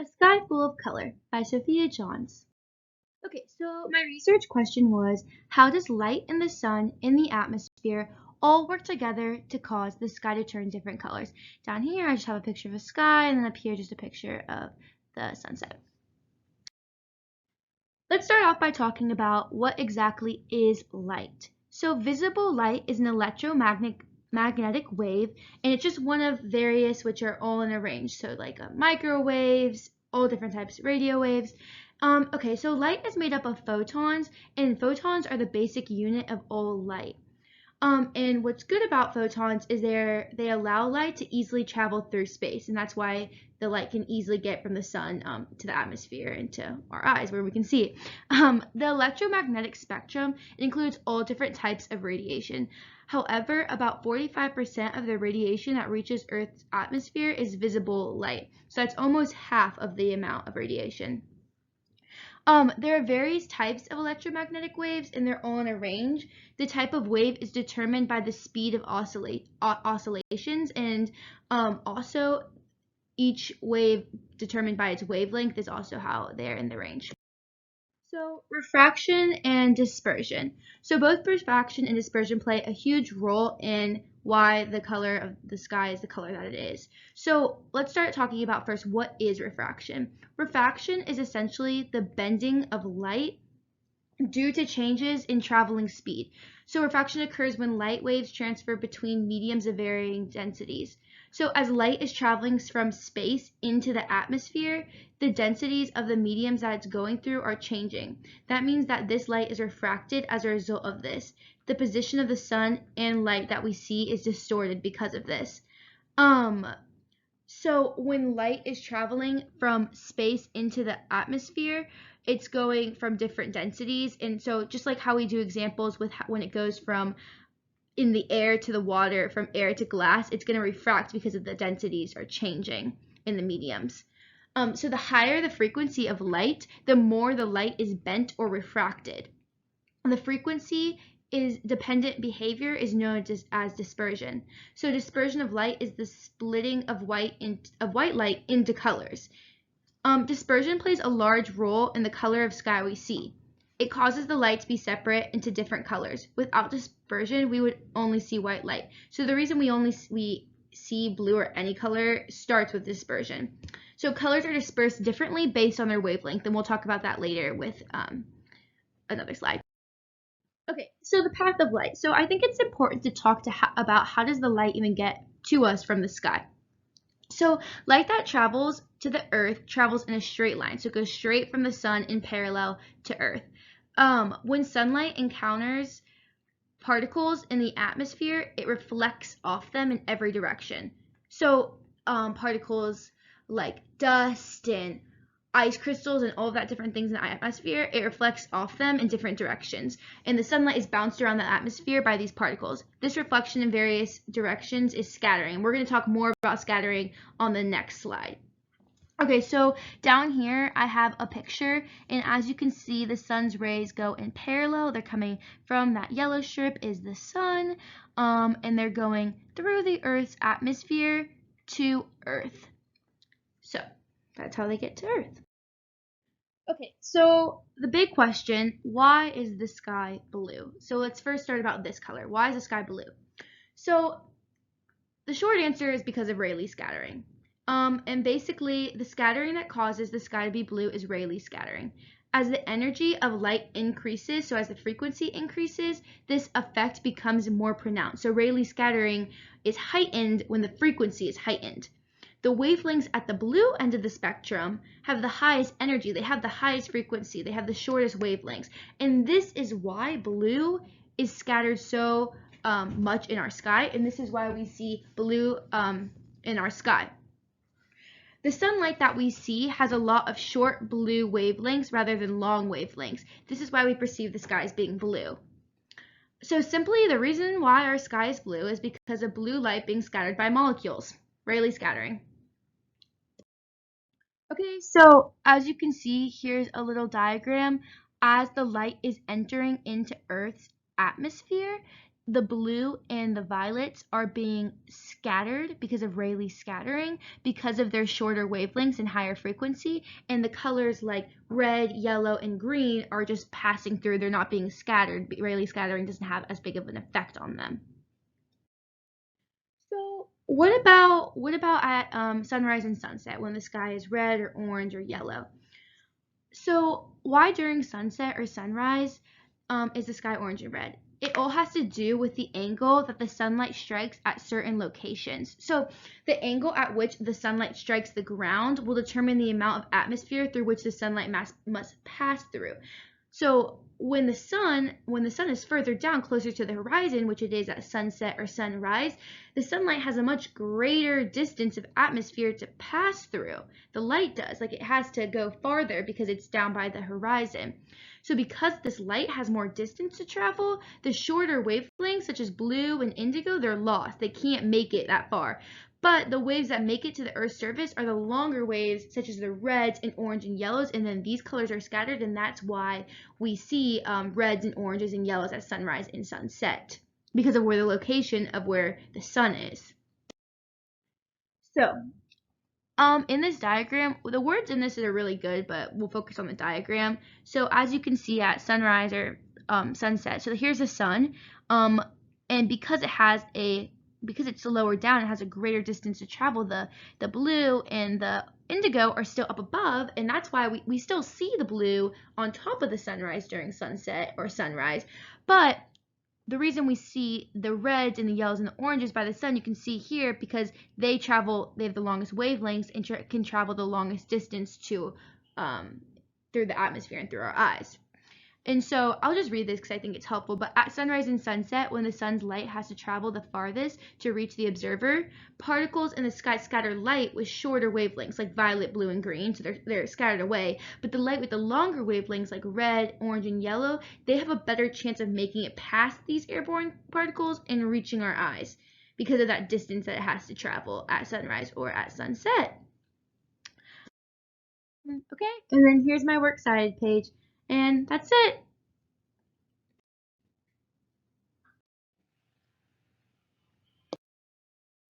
A Sky Full of Color by Sophia Johns. Okay, so my research question was, how does light in the sun in the atmosphere all work together to cause the sky to turn different colors? Down here I just have a picture of a sky, and then up here just a picture of the sunset. Let's start off by talking about what exactly is light. So visible light is an electromagnetic wave, and it's just one of various which are all in a range. So like microwaves, all different types of radio waves. Okay, so light is made up of photons, and photons are the basic unit of all light. And what's good about photons is they allow light to easily travel through space, and that's why the light can easily get from the sun to the atmosphere and to our eyes where we can see it. The electromagnetic spectrum includes all different types of radiation. However, about 45% of the radiation that reaches Earth's atmosphere is visible light, so that's almost half of the amount of radiation. There are various types of electromagnetic waves, and they're all in a range. The type of wave is determined by the speed of oscillations, and also each wave determined by its wavelength is also how they're in the range. So refraction and dispersion. So both refraction and dispersion play a huge role in why the color of the sky is the color that it is. So let's start talking about first, what is refraction? Refraction is essentially the bending of light due to changes in traveling speed. So refraction occurs when light waves transfer between mediums of varying densities. So as light is traveling from space into the atmosphere, the densities of the mediums that it's going through are changing. That means that this light is refracted as a result of this. The position of the sun and light that we see is distorted because of this. So when light is traveling from space into the atmosphere, it's going from different densities. And so just like how we do examples with when it goes from in the air to the water, from air to glass, it's going to refract because of the densities are changing in the mediums. So the higher the frequency of light, the more the light is bent or refracted. The frequency is dependent behavior is known as dispersion. So dispersion of light is the splitting of white light into colors. Dispersion plays a large role in the color of sky we see. It causes the light to be separate into different colors. Without dispersion, we would only see white light. So the reason we see blue or any color starts with dispersion. So colors are dispersed differently based on their wavelength, and we'll talk about that later with another slide. Okay, so the path of light. So I think it's important to talk about how does the light even get to us from the sky. So light that travels to the earth travels in a straight line. So it goes straight from the sun in parallel to earth. When sunlight encounters particles in the atmosphere, it reflects off them in every direction. So particles like dust and ice crystals and all of that different things in the atmosphere, it reflects off them in different directions. And the sunlight is bounced around the atmosphere by these particles. This reflection in various directions is scattering. We're going to talk more about scattering on the next slide. Okay, so down here I have a picture, and as you can see, the sun's rays go in parallel. They're coming from that yellow strip is the sun, and they're going through the Earth's atmosphere to Earth. So that's how they get to Earth. Okay, so the big question, why is the sky blue? So let's first start about this color. Why is the sky blue? So the short answer is because of Rayleigh scattering. And basically, the scattering that causes the sky to be blue is Rayleigh scattering. As the energy of light increases, so as the frequency increases, this effect becomes more pronounced. So Rayleigh scattering is heightened when the frequency is heightened. The wavelengths at the blue end of the spectrum have the highest energy, they have the highest frequency, they have the shortest wavelengths. And this is why blue is scattered so much in our sky, and this is why we see blue in our sky. The sunlight that we see has a lot of short blue wavelengths rather than long wavelengths. This is why we perceive the sky as being blue. So simply, the reason why our sky is blue is because of blue light being scattered by molecules, Rayleigh scattering. Okay, so as you can see, here's a little diagram. As the light is entering into Earth's atmosphere, the blue and the violets are being scattered because of Rayleigh scattering, because of their shorter wavelengths and higher frequency, and the colors like red, yellow, and green are just passing through. They're not being scattered. Rayleigh scattering doesn't have as big of an effect on them. So what about at sunrise and sunset when the sky is red or orange or yellow? So why during sunset or sunrise is the sky orange and red? It all has to do with the angle that the sunlight strikes at certain locations. So the angle at which the sunlight strikes the ground will determine the amount of atmosphere through which the sunlight must pass through. So when the sun is further down closer to the horizon, which it is at sunset or sunrise, the sunlight has a much greater distance of atmosphere to pass through. The light does, like it has to go farther because it's down by the horizon. So because this light has more distance to travel, the shorter wavelengths such as blue and indigo, they're lost. They can't make it that far. But the waves that make it to the Earth's surface are the longer waves, such as the reds and orange and yellows, and then these colors are scattered, and that's why we see reds and oranges and yellows at sunrise and sunset, because of where the location of where the sun is. So, in this diagram, the words in this are really good, but we'll focus on the diagram. So as you can see at sunrise or sunset, so here's the sun, and because it's lower down, it has a greater distance to travel. The blue and the indigo are still up above, and that's why we still see the blue on top of the sunrise during sunset or sunrise. But the reason we see the reds and the yellows and the oranges by the sun, you can see here, because they have the longest wavelengths and can travel the longest distance to through the atmosphere and through our eyes. And so I'll just read this because I think it's helpful. But at sunrise and sunset, when the sun's light has to travel the farthest to reach the observer, particles in the sky scatter light with shorter wavelengths, like violet, blue, and green, so they're scattered away. But the light with the longer wavelengths, like red, orange, and yellow, they have a better chance of making it past these airborne particles and reaching our eyes because of that distance that it has to travel at sunrise or at sunset. Okay, and then here's my works cited page, and that's it.